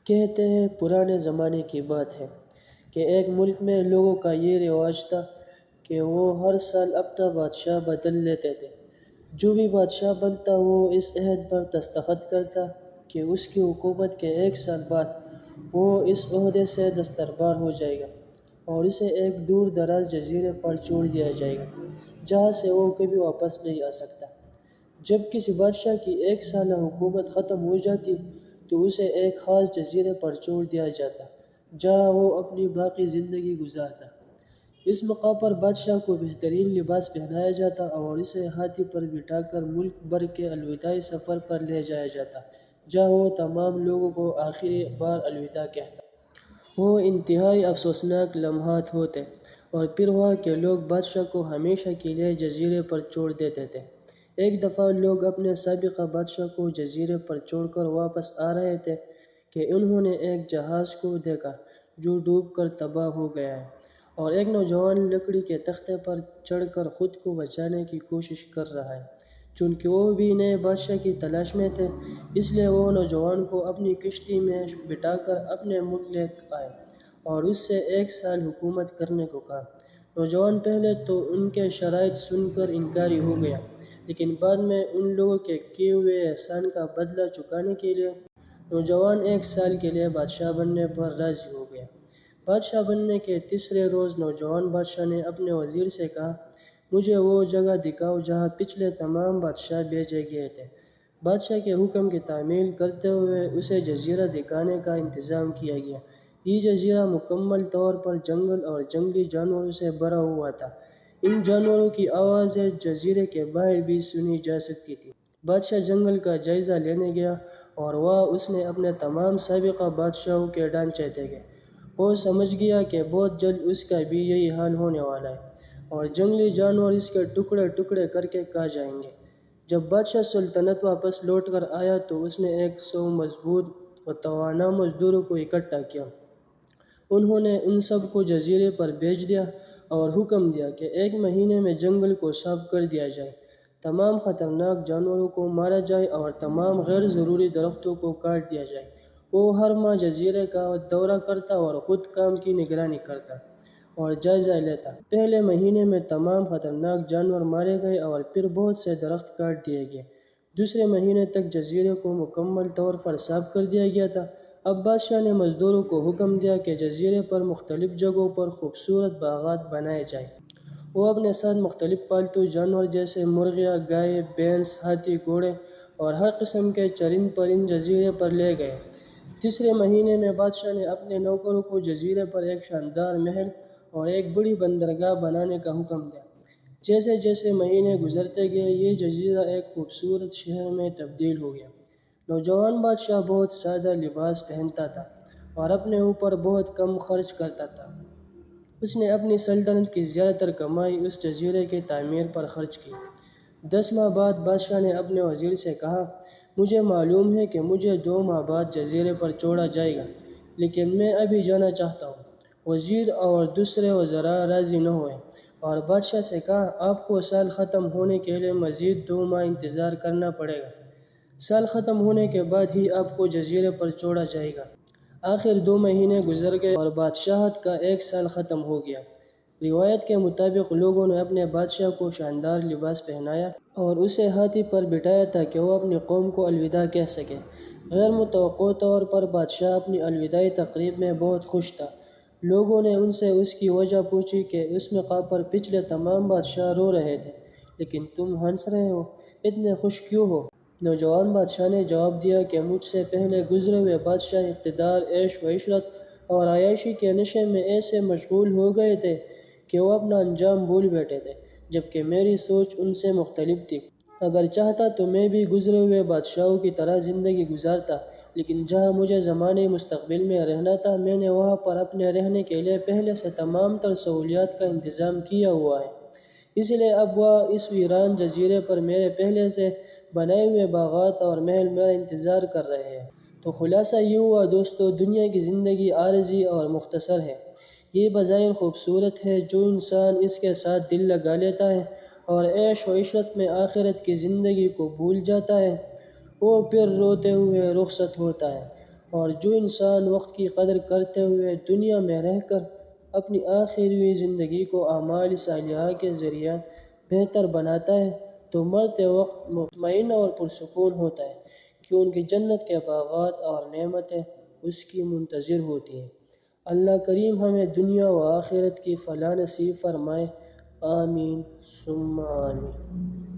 کہتے ہیں پرانے زمانے کی بات ہے کہ ایک ملک میں لوگوں کا یہ رواج تھا کہ وہ ہر سال اپنا بادشاہ بدل لیتے تھے۔ جو بھی بادشاہ بنتا وہ اس عہد پر دستخط کرتا کہ اس کی حکومت کے 1 سال بعد وہ اس عہدے سے دستبردار ہو جائے گا اور اسے ایک دور دراز جزیرے پر چھوڑ دیا جائے گا جہاں سے وہ کبھی واپس نہیں آ سکتا۔ جب کسی بادشاہ کی 1 سالہ حکومت ختم ہو جاتی تو اسے ایک خاص جزیرے پر چھوڑ دیا جاتا جہاں وہ اپنی باقی زندگی گزارتا۔ اس موقع پر بادشاہ کو بہترین لباس پہنایا جاتا اور اسے ہاتھی پر بٹھا کر ملک بھر کے الوداعی سفر پر لے جایا جاتا جہاں وہ تمام لوگوں کو آخری بار الوداع کہتا۔ وہ انتہائی افسوسناک لمحات ہوتے اور پھر وہاں کے لوگ بادشاہ کو ہمیشہ کے لیے جزیرے پر چھوڑ دیتے تھے۔ ایک دفعہ لوگ اپنے سابق بادشاہ کو جزیرے پر چھوڑ کر واپس آ رہے تھے کہ انہوں نے ایک جہاز کو دیکھا جو ڈوب کر تباہ ہو گیا ہے اور ایک نوجوان لکڑی کے تختے پر چڑھ کر خود کو بچانے کی کوشش کر رہا ہے۔ چونکہ وہ بھی نئے بادشاہ کی تلاش میں تھے اس لیے وہ نوجوان کو اپنی کشتی میں بٹھا کر اپنے ملک لے آئے اور اس سے 1 سال حکومت کرنے کو کہا۔ نوجوان پہلے تو ان کے شرائط سن کر انکاری ہو گیا لیکن بعد میں ان لوگوں کے کیے ہوئے احسان کا بدلہ چکانے کے لیے نوجوان 1 سال کے لیے بادشاہ بننے پر راضی ہو گیا۔ بادشاہ بننے کے تیسرے روز نوجوان بادشاہ نے اپنے وزیر سے کہا، مجھے وہ جگہ دکھاؤ جہاں پچھلے تمام بادشاہ بھیجے گئے تھے۔ بادشاہ کے حکم کی تعمیل کرتے ہوئے اسے جزیرہ دکھانے کا انتظام کیا گیا۔ یہ جزیرہ مکمل طور پر جنگل اور جنگلی جانوروں سے بھرا ہوا تھا۔ ان جانوروں کی آوازیں جزیرے کے باہر بھی سنی جا سکتی تھیں۔ بادشاہ جنگل کا جائزہ لینے گیا اور وہاں اس نے اپنے تمام سابقہ بادشاہوں کے ڈھانچے دیکھے۔ وہ سمجھ گیا کہ بہت جلد اس کا بھی یہی حال ہونے والا ہے اور جنگلی جانور اس کے ٹکڑے ٹکڑے کر کے کھا جائیں گے۔ جب بادشاہ سلطنت واپس لوٹ کر آیا تو اس نے 100 مضبوط و توانا مزدوروں کو اکٹھا کیا۔ انہوں نے ان سب کو جزیرے پر بھیج دیا اور حکم دیا کہ 1 مہینے میں جنگل کو صاف کر دیا جائے، تمام خطرناک جانوروں کو مارا جائے اور تمام غیر ضروری درختوں کو کاٹ دیا جائے۔ وہ ہر ماہ جزیرے کا دورہ کرتا اور خود کام کی نگرانی کرتا اور جائزہ لیتا۔ پہلے مہینے میں تمام خطرناک جانور مارے گئے اور پھر بہت سے درخت کاٹ دیے گئے۔ دوسرے مہینے تک جزیرے کو مکمل طور پر صاف کر دیا گیا تھا۔ اب بادشاہ نے مزدوروں کو حکم دیا کہ جزیرے پر مختلف جگہوں پر خوبصورت باغات بنائے جائیں۔ وہ اپنے ساتھ مختلف پالتو جانور جیسے مرغیاں، گائے، بھینس، ہاتھی، گھوڑے اور ہر قسم کے چرند پرند جزیرے پر لے گئے۔ تیسرے مہینے میں بادشاہ نے اپنے نوکروں کو جزیرے پر ایک شاندار محل اور ایک بڑی بندرگاہ بنانے کا حکم دیا۔ جیسے جیسے مہینے گزرتے گئے یہ جزیرہ ایک خوبصورت شہر میں تبدیل ہو گیا۔ نوجوان بادشاہ بہت سادہ لباس پہنتا تھا اور اپنے اوپر بہت کم خرچ کرتا تھا۔ اس نے اپنی سلطنت کی زیادہ تر کمائی اس جزیرے کی تعمیر پر خرچ کی۔ 10 ماہ بعد بادشاہ نے اپنے وزیر سے کہا، مجھے معلوم ہے کہ مجھے 2 ماہ بعد جزیرے پر چھوڑا جائے گا لیکن میں ابھی جانا چاہتا ہوں۔ وزیر اور دوسرے وزراء راضی نہ ہوئے اور بادشاہ سے کہا، آپ کو سال ختم ہونے کے لیے مزید 2 ماہ انتظار کرنا پڑے گا۔ سال ختم ہونے کے بعد ہی آپ کو جزیرے پر چھوڑا جائے گا۔ آخر 2 مہینے گزر گئے اور بادشاہت کا 1 سال ختم ہو گیا۔ روایت کے مطابق لوگوں نے اپنے بادشاہ کو شاندار لباس پہنایا اور اسے ہاتھی پر بٹھایا تاکہ وہ اپنی قوم کو الوداع کہہ سکے۔ غیر متوقع طور پر بادشاہ اپنی الوداعی تقریب میں بہت خوش تھا۔ لوگوں نے ان سے اس کی وجہ پوچھی کہ اس موقع پر پچھلے تمام بادشاہ رو رہے تھے لیکن تم ہنس رہے ہو، اتنے خوش کیوں ہو؟ نوجوان بادشاہ نے جواب دیا کہ مجھ سے پہلے گزرے ہوئے بادشاہ اقتدار، عیش و عشرت اور عیاشی کے نشے میں ایسے مشغول ہو گئے تھے کہ وہ اپنا انجام بھول بیٹھے تھے، جبکہ میری سوچ ان سے مختلف تھی۔ اگر چاہتا تو میں بھی گزرے ہوئے بادشاہوں کی طرح زندگی گزارتا، لیکن جہاں مجھے زمانے مستقبل میں رہنا تھا میں نے وہاں پر اپنے رہنے کے لیے پہلے سے تمام تر سہولیات کا انتظام کیا ہوا ہے، اس لیے اب وہاں اس ویران جزیرے پر میرے پہلے سے بنائے ہوئے باغات اور محل میرا انتظار کر رہے ہیں۔ تو خلاصہ یہ ہوا دوستو، دنیا کی زندگی عارضی اور مختصر ہے۔ یہ بظاہر خوبصورت ہے، جو انسان اس کے ساتھ دل لگا لیتا ہے اور عیش و عشرت میں آخرت کی زندگی کو بھول جاتا ہے وہ پھر روتے ہوئے رخصت ہوتا ہے اور جو انسان وقت کی قدر کرتے ہوئے دنیا میں رہ کر اپنی آخری زندگی کو اعمال صالحہ کے ذریعہ بہتر بناتا ہے تو مرتے وقت مطمئن اور پرسکون ہوتا ہے، کیونکہ جنت کے باغات اور نعمتیں اس کی منتظر ہوتی ہیں۔ اللہ کریم ہمیں دنیا و آخرت کی فلاح نصیب فرمائے، آمین ثم آمین۔